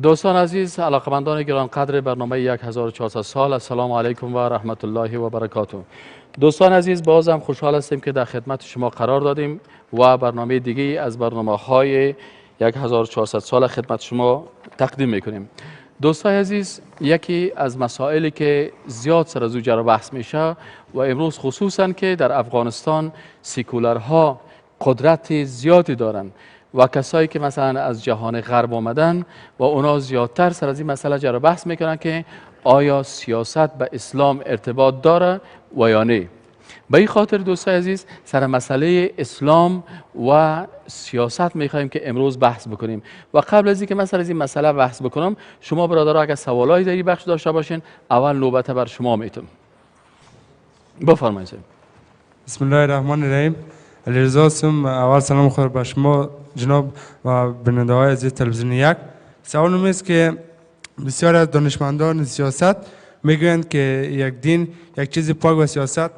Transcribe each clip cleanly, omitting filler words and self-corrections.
دوستان عزیز، علاقمندان گرانقدر برنامه 1400 سال، السلام علیکم و رحمت الله و برکاته. دوستان عزیز، بازم خوشحال هستیم که در خدمت شما قرار دادیم و برنامه دیگه از برنامه‌های 1400 سال خدمت شما تقدیم میکنیم. دوستان عزیز، یکی از مسائلی که زیاد سر از او جر بحث میشه و امروز خصوصا که در افغانستان سیکولرها قدرت زیادی دارند و کسایی که مثلا از جهان غرب آمدن و اونا زیادتر سر از این مسئله جر بحث میکنن که آیا سیاست به اسلام ارتباط داره و یا نه. به این خاطر دوستان عزیز سر مسئله اسلام و سیاست میخوایم که امروز بحث بکنیم و قبل از اینکه من سر از این مسئله بحث بکنم، شما برادرها اگر سوالایی در این بخش داشته باشین اول نوبت بر شما میتم. بفرمایید. بسم الله الرحمن الرحیم. علیرضا هستم. اول سلام خیر به شما جناب و بیننده های عزیز تلویزیون یک. سوالم است که بسیار از دانشمندان سیاست میگویند که یک دین یک چیز پاک و سیاست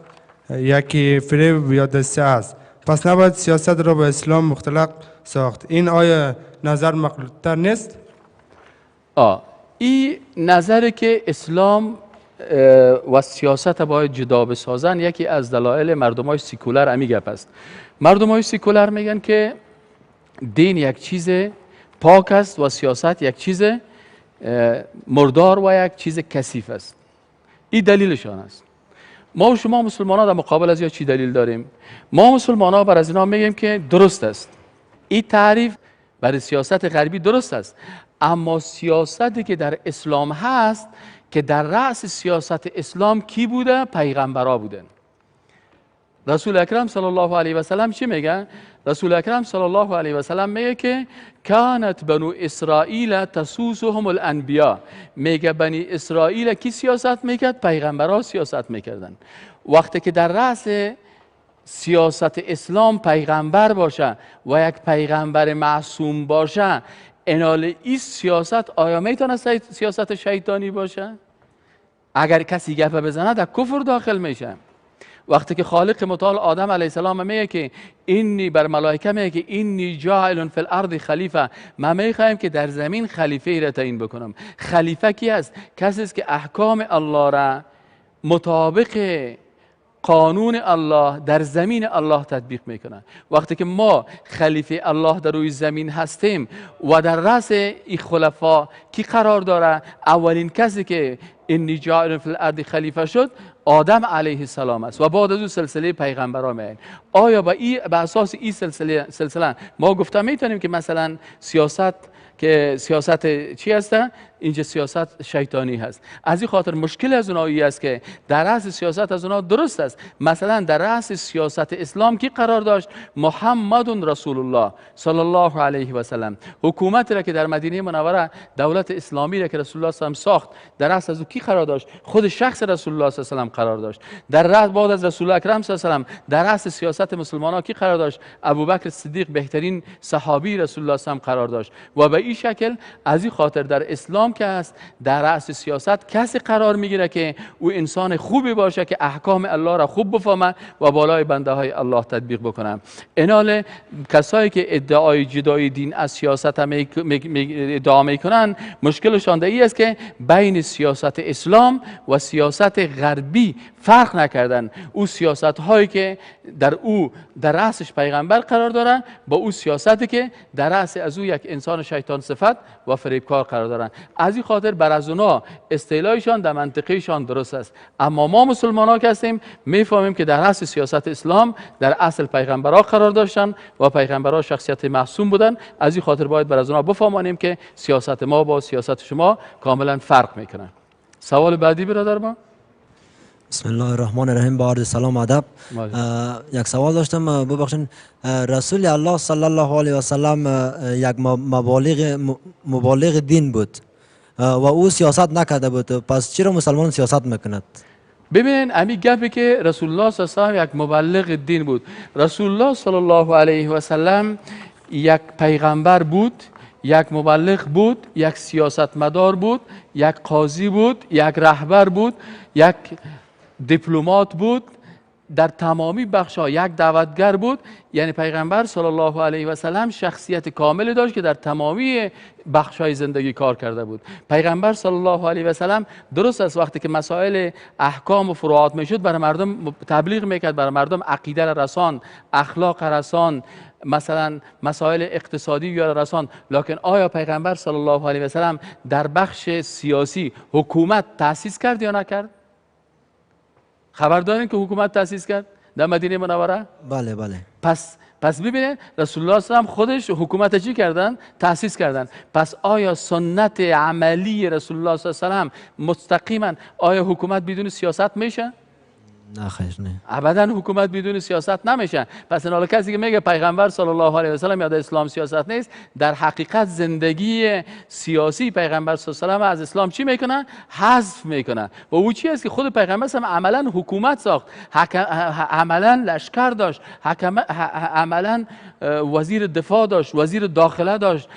یکی فریب یا دسته است، پس نباید سیاست را به اسلام مختلق ساخت. این آیا نظر مقلوب‌تر نیست؟ این نظر که اسلام و سیاست باید جدا بسازن یکی از دلایل مردمای سیکولر امی گپ است. مردمای سیکولر میگن که دین یک چیز پاک است و سیاست یک چیز مردار و یک چیز کثیف است. این دلیلشان است. ما و شما مسلمان ها در مقابل از یا چی دلیل داریم؟ ما مسلمان ها بر از اینا میگیم که درست است، این تعریف برای سیاست غربی درست است، اما سیاستی که در اسلام هست که در رأس سیاست اسلام کی بوده؟ پیغمبرا بودن. رسول اکرم صلی الله علیه و سلم چی میگه؟ رسول اکرم صلی الله علیه و سلم میگه که کانت بنو اسرائیل تسوسهم الانبیا. میگه بنی اسرائیل کی سیاست میکرد؟ پیغمبرا سیاست میکردن. وقتی که در رأس سیاست اسلام پیغمبر باشه و یک پیغمبر معصوم باشه، انال این سیاست آیا میتونه سیاست شیطانی باشه؟ اگر کسی گپ بزنه در کفر داخل میشه. وقتی که خالق متعال آدم علیه السلام میگه که اینی بر ملائکه میگه که اینی جاعل فی الارض خلیفه، ما میخوایم که در زمین خلیفه ای را تعیین بکنم. خلیفه کی است؟ کسی است که احکام الله را مطابق قانون الله در زمین الله تطبیق میکنه. وقتی که ما خلیفه الله در روی زمین هستیم و در رأس این خلفا کی قرار داره؟ اولین کسی که انی جاعل فی الارض خلیفه شد آدم علیه السلام است و بعد از او سلسله پیغمبران میاد. آیا به اساس این سلسله ما گفته میتونیم که مثلا سیاست چی هسته؟ اینجا سیاست شیطانی هست. از این خاطر مشکل از اونایی است که در رأس سیاست از اونها درست است. مثلا در رأس سیاست اسلام کی قرار داشت؟ محمد رسول الله صلی الله علیه و سلم. حکومت را که در مدینه منوره دولت اسلامی را که رسول الله صلی الله علیه و ساخت، در رأس از او کی قرار داشت؟ خود شخص رسول الله صلی الله علیه و سلم قرار داشت. در رأس بعد از رسول اکرم صلی الله علیه و سلم در رأس سیاست مسلمانان کی قرار داشت؟ ابوبکر صدیق بهترین صحابی رسول الله صلی الله علیه و سلم قرار داشت. و به این شکل از این خاطر در اسلام که است در رأس سیاست کسی قرار میگیره که او انسان خوبی باشه که احکام الله را خوب بفهمه و بالای بنده های الله تطبیق بکنه. اینال کسایی که ادعای جدای دین از سیاست ادعا میکنن مشکلشان در این است که بین سیاست اسلام و سیاست غربی فرق نکردن. او سیاست هایی که در رأسش پیغمبر قرار دارن با او سیاستی که در رأس از او یک انسان شیطان صفت و فریبکار قرار دارن. از این خاطر بر از اونا اصطلاحشان در منطقیشان درست است. اما ما مسلمان ها که هستیم میفهمیم که در رأس سیاست اسلام در اصل پیغمبرها قرار داشتن و پیغمبرها شخصیت معصوم بودن. از این خاطر باید بر از اونا بفهمانیم که سیاست ما با سیاست شما کاملا فرق میکنه. سوال بعدی برادر ما. بسم الله الرحمن الرحیم. با عرض سلام ادب. یک سوال داشتم، ببخشید. رسول الله صلی الله علیه و سلم یک مبالغ دین بود و او سیاست نکرده بود، پس چرا مسلمان سیاست میکند؟ ببین امی گپی که رسول الله صلی الله علیه و سلم یک مبلغ دین بود. رسول الله صلی الله علیه و سلم یک پیغمبر بود، یک مبلغ بود، یک سیاستمدار بود، یک قاضی بود، یک رهبر بود، یک دیپلمات بود، در تمامی بخش‌ها یک دعوتگر بود. یعنی پیغمبر صلی الله علیه و سلم شخصیت کاملی داشت که در تمامی بخش‌های زندگی کار کرده بود. پیغمبر صلی الله علیه و سلم درست است وقتی که مسائل احکام و فروعات میشد برای مردم تبلیغ میکرد، برای مردم عقیده را رسان، اخلاق رسان، مثلا مسائل اقتصادی یا رسان. لکن آیا پیغمبر صلی الله علیه و سلم در بخش سیاسی حکومت تأسیس کرد یا نکرد؟ خبر دارین که حکومت تأسیس کرد در مدینه منوره؟ بله بله. پس ببینید رسول الله صلی الله علیه و خودش حکومت چی کردن؟ تأسیس کردن. پس آیا سنت عملی رسول الله صلی الله علیه و مستقیما آیا حکومت بدون سیاست میشه؟ نه خیر نه. ابدا حکومت بدون سیاست نمیشه. پس این حالا کسی که میگه پیغمبر صلی الله علیه و سلم یا در اسلام سیاست نیست، در حقیقت زندگی سیاسی پیغمبر صلی الله علیه و از اسلام چی میکنه؟ حذف میکنه. و او چی است که خود پیغمبر هم عملا حکومت ساخت، عملا لشکر داشت، عملا وزیر دفاع داشت، وزیر داخله داشت،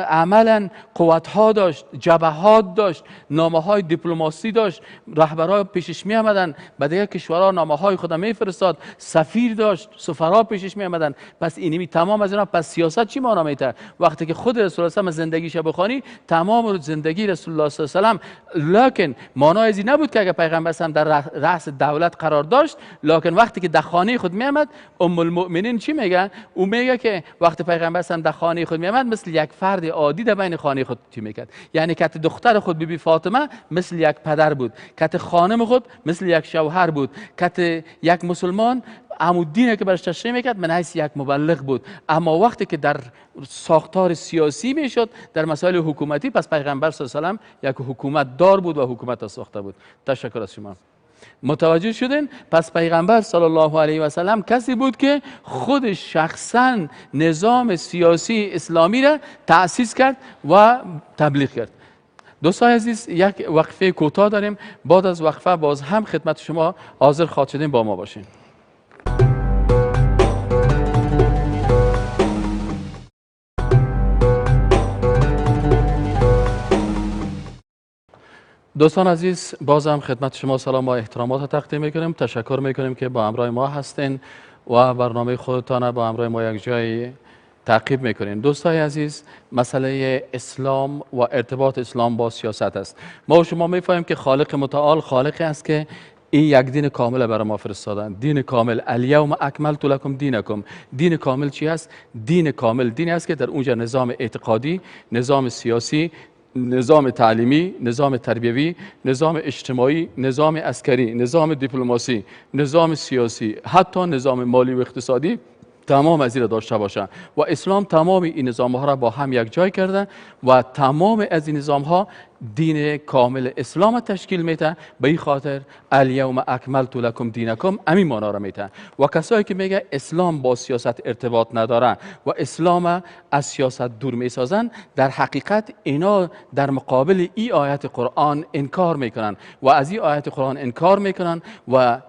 عملا قوت‌ها داشت، جبهات داشت، نامه‌های دیپلماسی داشت، رهبران پیشش می آمدن، به دیگر کشورها نامه‌های خود میفرستاد، سفیر داشت، سفرا پیشش می آمدن. پس اینمی تمام از اینا. پس سیاست چی معنا میده؟ وقتی که خود رسول الله صلی الله علیه و زندگیش بخونی، تمام زندگی رسول الله صلی الله علیه و لکن معنای ازی نبود که اگه پیغمبر هم در رأس دولت قرار داشت، لکن وقتی که در خانه خود می آمد، ام المؤمنین چی میگه؟ او میگه که وقتی پیغمبر هم در خانه خود می آمد مثل یک فرد عادی در بین خانه خود چی میکرد. یعنی که دختر خود بیبی فاطمه مثل یک پدر بود، که خانم خود مثل یک شوهر بود، که یک مسلمان عمودینه که برش تشریح میکرد من حیث یک مبلغ بود. اما وقتی که در ساختار سیاسی میشد، در مسائل حکومتی، پس پیغمبر صلی الله علیه و یک حکومت دار بود و حکومت را ساخته بود. تشکر از شما. متوجه شدین؟ پس پیغمبر صلی الله علیه و سلم کسی بود که خود شخصا نظام سیاسی اسلامی را تأسیس کرد و تبلیغ کرد. دوستان عزیز، یک وقفه کوتاه داریم. بعد از وقفه باز هم خدمت شما حاضر خواهد شدیم. با ما باشین. دوستان عزیز، باز هم خدمت شما سلام و احترامات تقدیم میکنیم. تشکر میکنیم که با همراه ما هستین و برنامه خودتان با همراه ما یک جای تعقیب میکنین. دوستای عزیز، مسئله اسلام و ارتباط اسلام با سیاست است. ما و شما میفهمیم که خالق متعال خالقی است که این یک دین کامل برای ما فرستادن. دین کامل، الیوم اکملت لکم دینکم. دین کامل چی است؟ دین کامل دینی است که در اونجا نظام اعتقادی، نظام سیاسی، نظام تعلیمی، نظام تربیوی، نظام اجتماعی، نظام عسکری، نظام دیپلماسی، نظام سیاسی، حتی نظام مالی و اقتصادی تمام از این داشته باشه. و اسلام تمام این نظام ها را با هم یک جای کرده و تمام از این نظام ها دین کامل اسلام تشکیل میده. به این خاطر الیوم اکملت لکم دینکم همین معنا را میده. و کسایی که میگه اسلام با سیاست ارتباط نداره و اسلام از سیاست دور میسازن، در حقیقت اینا در مقابل این آیت قرآن انکار میکنن و از این آیت قرآن انکار میکنن و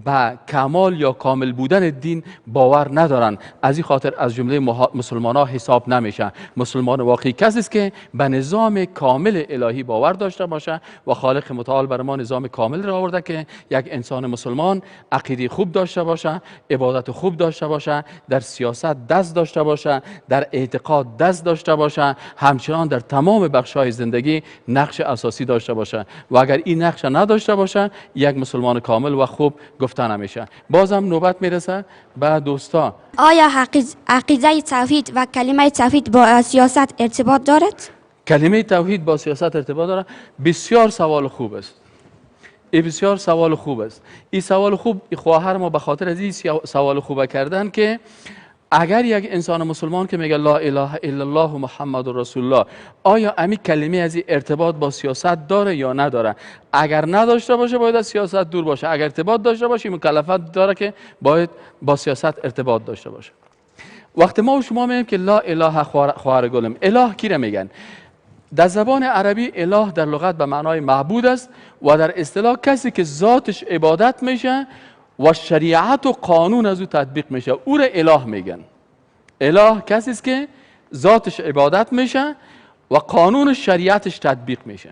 به کمال یا کامل بودن دین باور ندارن. از این خاطر از جمله مسلمان ها حساب نمیشن. مسلمان واقعی کسی است که به نظام کامل الهی باور داشته باشه و خالق متعال بر ما نظام کامل را آورده که یک انسان مسلمان عقیده خوب داشته باشه، عبادت خوب داشته باشه، در سیاست دست داشته باشه، در اعتقاد دست داشته باشه، همچنان در تمام بخش‌های زندگی نقش اساسی داشته باشه. و اگر این نقش نداشته باشه، یک مسلمان کامل و خوب گفته نمیشه. بازم نوبت میرسه به دوستا. آیا عقیده توحید و کلمه توحید با سیاست ارتباط دارد؟ کلمه توحید با سیاست ارتباط داره؟ بسیار سوال خوب است. این بسیار سوال خوب است. این سوال خوب خواهر ما به خاطر از این سوال خوب کردن که اگر یک انسان مسلمان که میگه لا اله الا الله محمد رسول الله، آیا امی کلمه از این ارتباط با سیاست داره یا نداره؟ اگر نداشته باشه باید از سیاست دور باشه. اگر ارتباط داشته باشه مکلفت داره که باید با سیاست ارتباط داشته باشه. وقتی ما و شما میگیم که لا اله خواهر گلم، اله کی را میگن؟ در زبان عربی اله در لغت به معنای معبود است و در اصطلاح کسی که ذاتش عبادت میشه و شریعت و قانون از او تطبیق میشه، او را اله میگن. اله کسی است که ذاتش عبادت میشه و قانون شریعتش تطبیق میشه.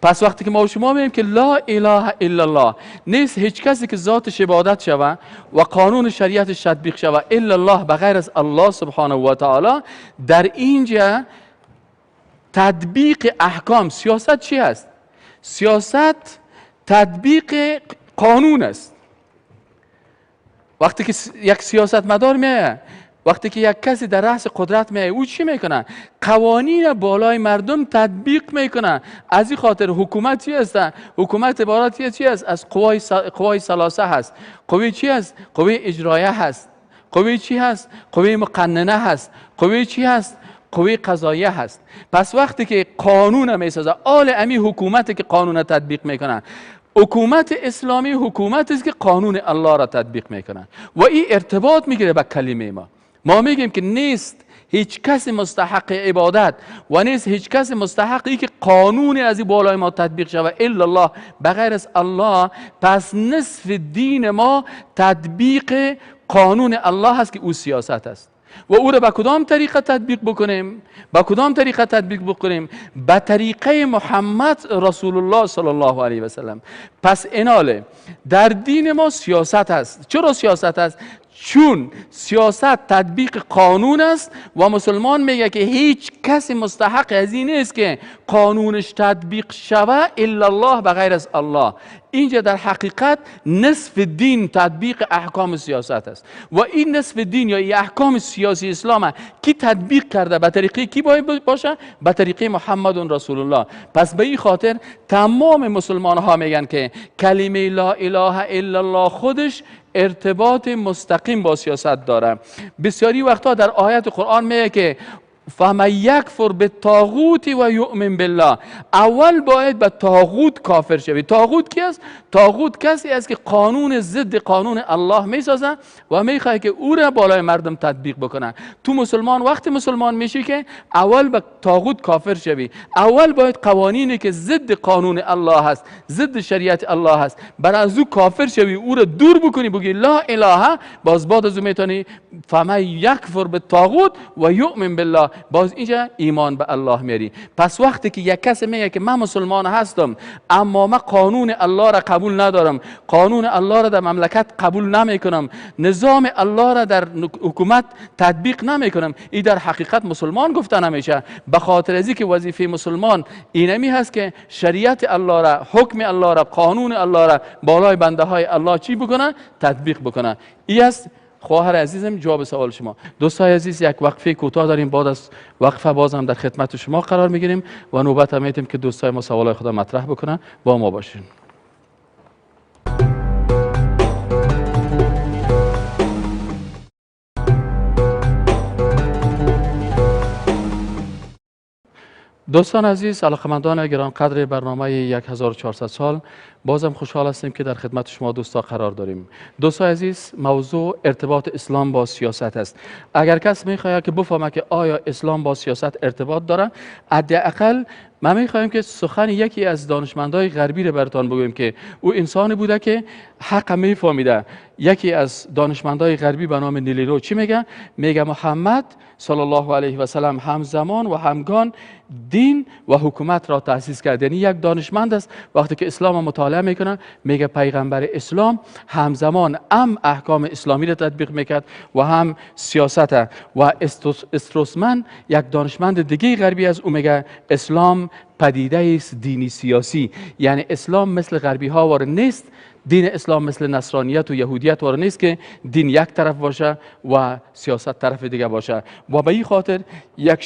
پس وقتی که ما و شما میگیم که لا اله الا الله، نیست هیچ کسی که ذاتش عبادت شوه و قانون شریعتش تطبیق شوه الا الله، بغیر از الله سبحانه و تعالی، در اینجا تطبیق احکام، سیاست چی است؟ سیاست تطبیق قانون است. وقتی که یک سیاستمدار میه، وقتی که یک کسی در رأس قدرت میه، او چی میکنه؟ قوانین بالای مردم تطبیق میکنه. از این خاطر حکومت چی است؟ حکومت عبارت چی است؟ از قوای ثلاثه هست. قوی چی است؟ قوی اجرایه هست. قوی چی هست؟ قوی مقننه هست. قوی چی هست؟ قوی قضاییه هست. پس وقتی که قانون میسازه، آل امی حکومتی که قانون تطبیق میکنه. حکومت اسلامی حکومت است که قانون الله را تطبیق میکنه و این ارتباط میگیره به کلمه ما. ما میگیم که نیست هیچ کسی مستحق عبادت و نیست هیچ کسی مستحقی که قانون از این بالای ما تطبیق شود الا الله، بغیر از الله. پس نصف دین ما تطبیق قانون الله هست که او سیاست است. و او را به کدام طریقه تطبیق بکنیم؟ به کدام طریقه تطبیق بکنیم؟ به طریقه محمد رسول الله صلی الله علیه و سلم. پس ایناله در دین ما سیاست است. چرا سیاست است؟ چون سیاست تطبیق قانون است و مسلمان میگه که هیچ کسی مستحق از این نیست که قانونش تطبیق شود الا الله، بغیر از الله. اینجا در حقیقت نصف دین تطبیق احکام سیاست است و این نصف دین یا این احکام سیاسی اسلام کی تطبیق کرده؟ به طریقه کی باید باشه؟ به طریقه محمد رسول الله. پس به این خاطر تمام مسلمان ها میگن که کلمه لا اله الا الله خودش ارتباط مستقیم با سیاست داره. بسیاری وقتا در آیات قرآن میگه که فمن یکفر بالطاغوت و یؤمن بالله، اول باید به طاغوت کافر شوی. طاغوت کی است؟ طاغوت کسی است که قانون ضد قانون الله میسازه و میخواد که او را بالای مردم تطبیق بکنه. تو مسلمان وقتی مسلمان میشی که اول به طاغوت کافر شوی، اول باید قوانینی که ضد قانون الله هست، ضد شریعت الله هست، برای از او کافر شوی، او را دور بکنی، بگی لا اله، باز بعد از او میتونی فمن یکفر بالطاغوت و یؤمن بالله، باز اینجا ایمان به الله میاری. پس وقتی که یک کسی میگه که من مسلمان هستم اما من قانون الله را قبول ندارم، قانون الله را در مملکت قبول نمیکنم، نظام الله را در حکومت تطبیق نمیکنم، این در حقیقت مسلمان گفته نمیشه. به خاطر از اینکه وظیفه مسلمان اینمی هست که شریعت الله را، حکم الله را، قانون الله را بالای بنده های الله چی بکنه؟ تطبیق بکنه. این است خواهر عزیزم جواب سوال شما. دوستای عزیز یک وقفه کوتاه داریم، بعد از وقفه باز هم در خدمت شما قرار میگیریم و نوبت هم میدیم که دوستای ما سوالای خود مطرح بکنن. با ما باشین. دوستان عزیز، علاقمندان گرانقدر برنامه 1400 سال، بازم خوشحال هستیم که در خدمت شما دوستا قرار داریم. دوستان عزیز، موضوع ارتباط اسلام با سیاست است. اگر کس میخواهد که بفهمه که آیا اسلام با سیاست ارتباط داره، حداقل ما میخواهیم که سخن یکی از دانشمندای غربی رو براتون بگویم که او انسانی بوده که حق میفهمیده. یکی از دانشمندای غربی به نام نیلیرو چی میگه؟ میگه محمد صلی الله علیه و سلم همزمان و همگان دین و حکومت را تأسیس کرد. یعنی یک دانشمند است وقتی که اسلام مطالعه میکنه میگه پیغمبر اسلام همزمان هم احکام اسلامی را تطبیق میکرد و هم سیاست. و استروسمن یک دانشمند دیگه غربی است، او میگه اسلام پدیده است دینی سیاسی. یعنی اسلام مثل غربی ها وار نیست، دین اسلام مثل نصرانیت و یهودیت وار نیست که دین یک طرف باشه و سیاست طرف دیگه باشه. و به این خاطر یک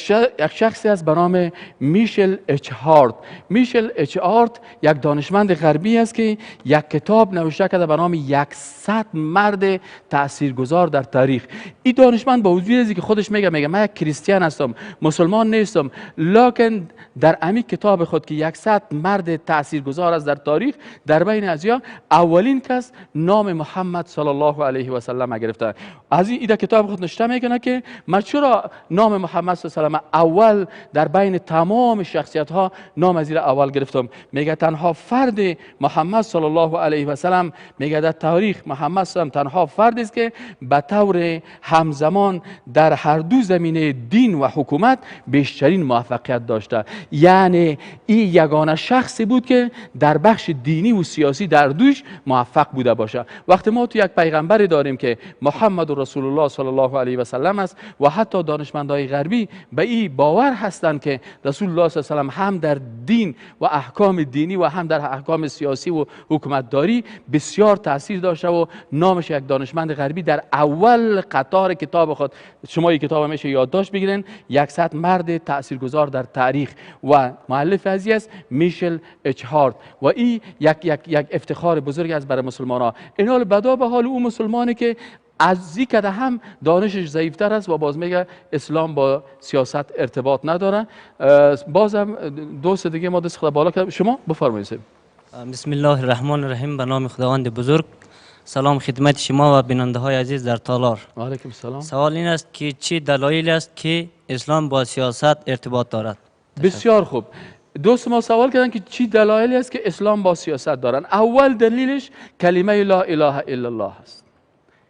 شخصی است به نام میشل اچ هارت. میشل اچ هارت یک دانشمند غربی است که یک کتاب نوشته کرده به نام 100 مرد تاثیرگذار در تاریخ. این دانشمند با وجود اینکه خودش میگه من یک کریستیان هستم، مسلمان نیستم، لکن در همین کتاب خود که 100 مرد تاثیرگذار است در تاریخ، در بین ازیا اولین کس نام محمد صلی الله علیه و سلم گرفته. از این کتاب خود نوشته میکنه که من چرا نام محمد صلی الله علیه و سلم اول در بین تمام شخصیت ها نام از اول گرفتم. میگه تنها فرد محمد صلی الله علیه و سلم، میگه در تاریخ محمد صلی الله علیه و سلم تنها فردی است که به طور همزمان در هر دو زمینه دین و حکومت بیشترین موفقیت داشته. یعنی یعنی این یگانه شخصی بود که در بخش دینی و سیاسی در دوش موفق بوده باشه. وقتی ما تو یک پیغمبری داریم که محمد رسول الله صلی الله علیه و سلم است و حتی دانشمندای غربی به این باور هستند که رسول الله صلی الله علیه و سلم هم در دین و احکام دینی و هم در احکام سیاسی و حکومتداری بسیار تاثیر داشته و نامش یک دانشمند غربی در اول قطار کتاب خود، شما این کتاب میشه یادداشت بگیرین، 100 مرد تاثیرگذار در تاریخ و مؤلف ازی است میشل اچهارت و این یک افتخار بزرگ است برای مسلمان ها. این حال بدا به حال اون مسلمانی که از این کده هم دانشش ضعیفتر است و باز میگه اسلام با سیاست ارتباط نداره. بازم دوست دیگه ما دست خدا بالا کرد، شما بفرمایید. بسم الله الرحمن الرحیم. به نام خداوند بزرگ. سلام خدمت شما و بیننده های عزیز در تالار. و علیکم السلام. سوال این است که چه دلایلی است که اسلام با سیاست ارتباط دارد؟ بسیار خوب. دوست ما سوال کردن که چی دلایلی است که اسلام با سیاست دارن. اول دلیلش کلمه لا اله الا الله است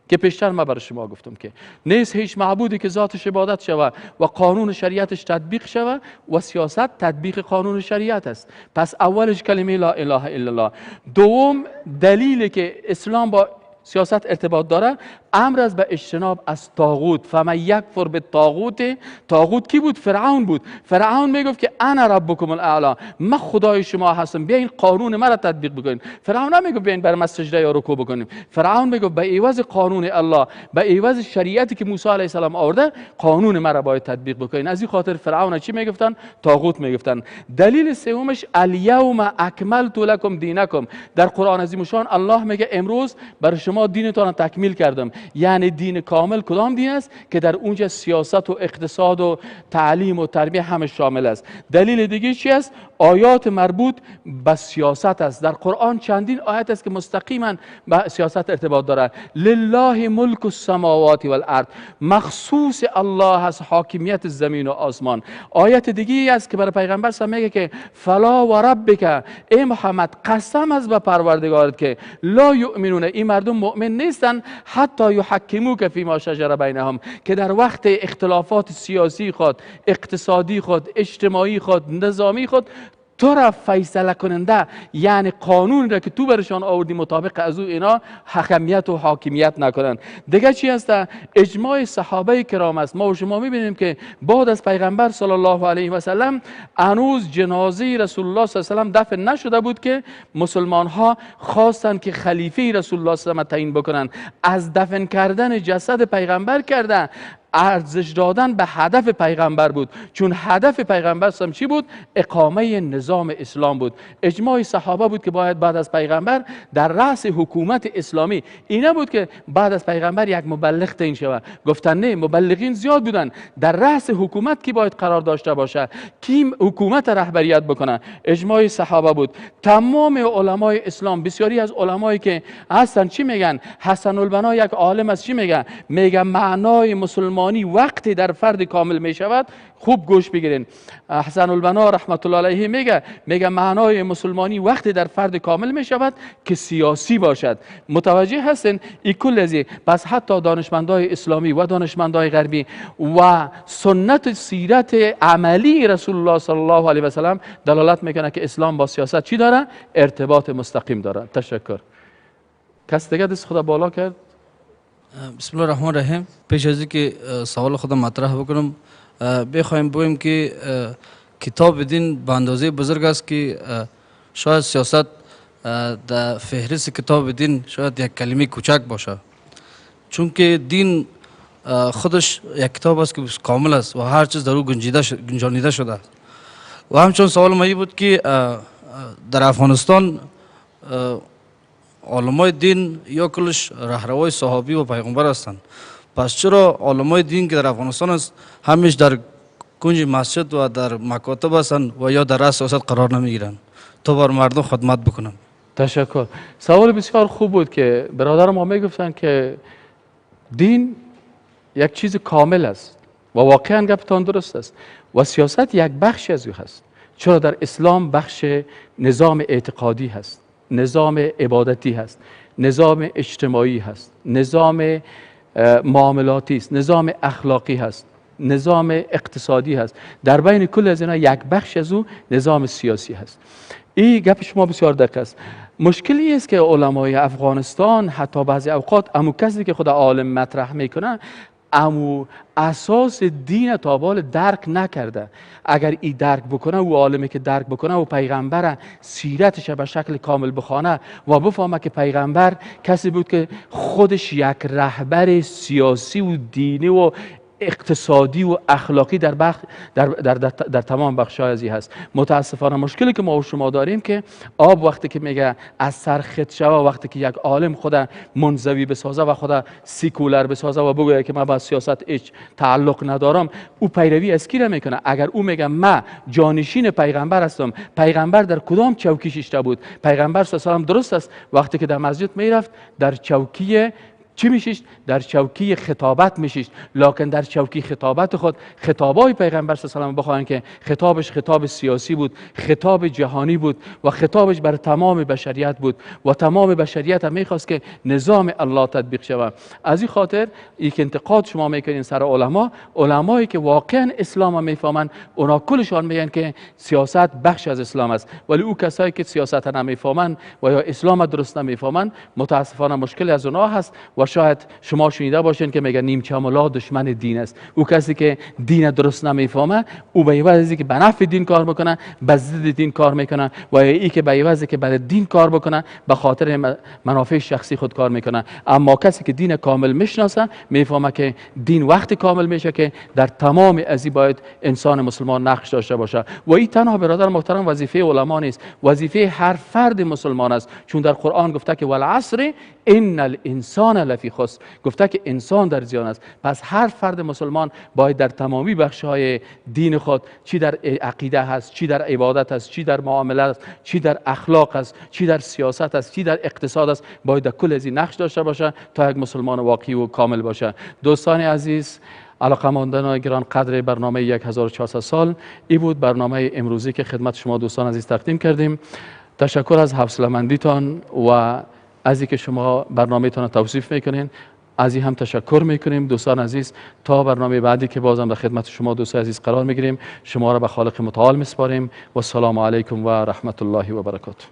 که پیشتر ما برای شما گفتم که نیست هیچ معبودی که ذاتش عبادت شود و قانون شریعتش تطبیق شود و سیاست تطبیق قانون شریعت است. پس اولش کلمه لا اله الا الله. دوم دلیلی که اسلام با سیاست ارتباط داره امر از به اجتناب از طاغوت. فمن یکفر بالطاغوت، طاغوت کی بود؟ فرعون بود. فرعون میگفت که انا ربکم الاعلی، من خدای شما هستم، بیاین قانون مرا تطبیق بکنین. فرعون نمیگفت بیاین بر من سجده یا رکوع بکنیم. فرعون میگفت به عوض قانون الله، به عوض شریعتی که موسی علیه السلام آورده، قانون مرا باید تطبیق بکنین. از این خاطر فرعون چی میگفتن؟ طاغوت میگفتن. دلیل سومش الیوم اکملت لکم دینکم. در قرآن عظیم شان الله میگه امروز بر شما دینتان تکمیل کردم. یعنی دین کامل کدام دین است؟ که در اونجا سیاست و اقتصاد و تعلیم و تربیه همه شامل است. دلیل دیگه چی است؟ آیات مربوط به سیاست است. در قرآن چندین آیت است که مستقیما به سیاست ارتباط دارد. لله ملک السماوات والارض، مخصوص الله است حاکمیت زمین و آسمان. آیت دیگه است که برای پیغمبر صلی میگه که فلا و ربک، ای محمد قسم از به پروردگارت که لا یؤمنون، این مردم مؤمن نیستن حتی یحکموک فیما شجر بینهم، که در وقت اختلافات سیاسی خود، اقتصادی خود، اجتماعی خود، نظامی خود تو را فیصله کننده، یعنی قانون را که تو برشان آوردی مطابق از او اینا حکمیت و حاکمیت نکنن. دیگه چی است؟ اجماع صحابه کرام است. ما و شما میبینیم که بعد از پیغمبر صلی الله علیه و سلم هنوز جنازه رسول الله صلی الله علیه و سلم دفن نشده بود که مسلمان ها خواستن که خلیفه رسول الله صلی الله علیه و سلم تعیین بکنن. از دفن کردن جسد پیغمبر کردن ارزش دادن به هدف پیغمبر بود، چون هدف پیغمبر هم چی بود؟ اقامه نظام اسلام بود. اجماع صحابه بود که باید بعد از پیغمبر در رأس حکومت اسلامی، اینه بود که بعد از پیغمبر یک مبلغ تعیین شود. گفتن نه، مبلغین زیاد بودن، در رأس حکومت کی باید قرار داشته باشه، کی حکومت رهبریت بکنه؟ اجماع صحابه بود. تمام علمای اسلام، بسیاری از علمایی که هستن چی میگن؟ حسن البنا یک عالم است، چی میگه؟ میگه معنای مسلمان وقتی در فرد کامل می شود، خوب گوش بگیرین، حسن البنا رحمت الله علیه میگه معنای مسلمانی وقتی در فرد کامل می شود که سیاسی باشد. متوجه هستین این کل ازی؟ پس حتی دانشمندای اسلامی و دانشمندای غربی و سنت سیرت عملی رسول الله صلی الله علیه و سلم دلالت میکنه که اسلام با سیاست چی داره؟ ارتباط مستقیم داره. تشکر. کس دیگه دست خدا بالا کرد؟ بسم الله الرحمن الرحیم. پیش از اینکه سوال خودم مطرح بکنم بخوایم بگویم که کتاب دین به اندازه بزرگ است که شاید سیاست در فهرست کتاب دین شاید یک کلمه کوچک باشه، چون که دین خودش یک کتاب است که کامل است و هر چیز در او گنجانیده شده است. و همچون سوال ما بود که در افغانستان علمای دین یا کلش رهروای صحابی و پیغمبر هستند، پس چرا علمای دین که در افغانستان است همیش در کنج مسجد و در مکاتب هستند و یا در رأس سیاست قرار نمیگیرند تا بر مردم خدمت بکنند؟ تشکر. سوال بسیار خوب بود که برادر ما میگفتن که دین یک چیز کامل است و واقعا گفتان درست است و سیاست یک بخش از او هست. چرا در اسلام بخش نظام اعتقادی هست، نظام عبادتی هست، نظام اجتماعی هست، نظام معاملاتی است، نظام اخلاقی هست. نظام اقتصادی هست. در بین کل از اینا یک بخش از او نظام سیاسی هست. این گپ شما بسیار دقیق است. مشکلی است که علمای افغانستان حتی بعضی اوقات امو کسی که خود عالم مطرح میکنه امو اساس دین تابال درک نکرده. اگر ای درک بکنه و عالمی که درک بکنه و پیغمبر سیرتش به شکل کامل بخونه و بفهمه که پیغمبر کسی بود که خودش یک رهبر سیاسی و دینی و اقتصادی و اخلاقی در تمام بخش‌های ازی هست. متاسفانه مشکلی که ما و شما داریم که آب وقتی که میگه از سر خط شوه، وقتی که یک عالم خود منزوی بسازه و خود سیکولر بسازه و بگه که من با سیاست هیچ تعلق ندارم، او پیروی از کی را میکنه؟ اگر او میگه من جانشین پیغمبر هستم، پیغمبر در کدام چوکی شیشته بود؟ پیغمبر صلی الله علیه و آله درست است وقتی که در مسجد میرفت در چوکی چی میشیشت؟ در چوکی خطابت میشیشت. لکن در چوکی خطابت خود خطابای پیغمبر صلی الله علیه و آله بخواهند که خطابش خطاب سیاسی بود، خطاب جهانی بود و خطابش بر تمام بشریت بود و تمام بشریت هم میخواست که نظام الله تطبیق شود. از این خاطر یک انتقاد شما میکنین سر علمایی که واقعا اسلام هم میفهمن، اونا کلشان میگن که سیاست بخش از اسلام است، ولی او کسایی که سیاست نمیفهمن و یا اسلام درست نمیفهمن متاسفانه مشکل از اونا هست. و شاید شما شنیده باشین که میگن نیمچه ملا دشمن دین است. او کسی که دین درست نمیفهمه او به عوض از اینکه به نفع دین کار میکنه به ضد دین کار میکنه و ای که به عوض که برای دین کار بکنه به خاطر منافع شخصی خود کار میکنه. اما کسی که دین کامل میشناسه میفهمه که دین وقت کامل میشه که در تمام ازی باید انسان مسلمان نقش داشته باشه. و این تنها برادر محترم وظیفه علما نیست، وظیفه هر فرد مسلمان است، چون در قرآن گفته که والعصر ان الانسان لفی خسر، گفته که انسان در زیان است. پس هر فرد مسلمان باید در تمامی بخش‌های دین خود، چی در عقیده هست، چی در عبادت هست، چی در معاملات است، چی در اخلاق است، چی در سیاست است، چی در اقتصاد است، باید در کل از این نقش داشته باشه تا یک مسلمان واقعی و کامل باشه. دوستان عزیز، علاقه‌مندان گران قدر برنامه 1400 سال، این بود برنامه امروزی که خدمت شما دوستان عزیز تقدیم کردیم. تشکر از حوصله‌مندیتان و از اینکه شما برنامه‌تان را توصیف میکنین، از این هم تشکر میکنیم. دوستان عزیز، تا برنامه بعدی که بازم در خدمت شما دوستان عزیز قرار میگیریم، شما را به خالق متعال میسپاریم و السلام علیکم و رحمت الله و برکاته.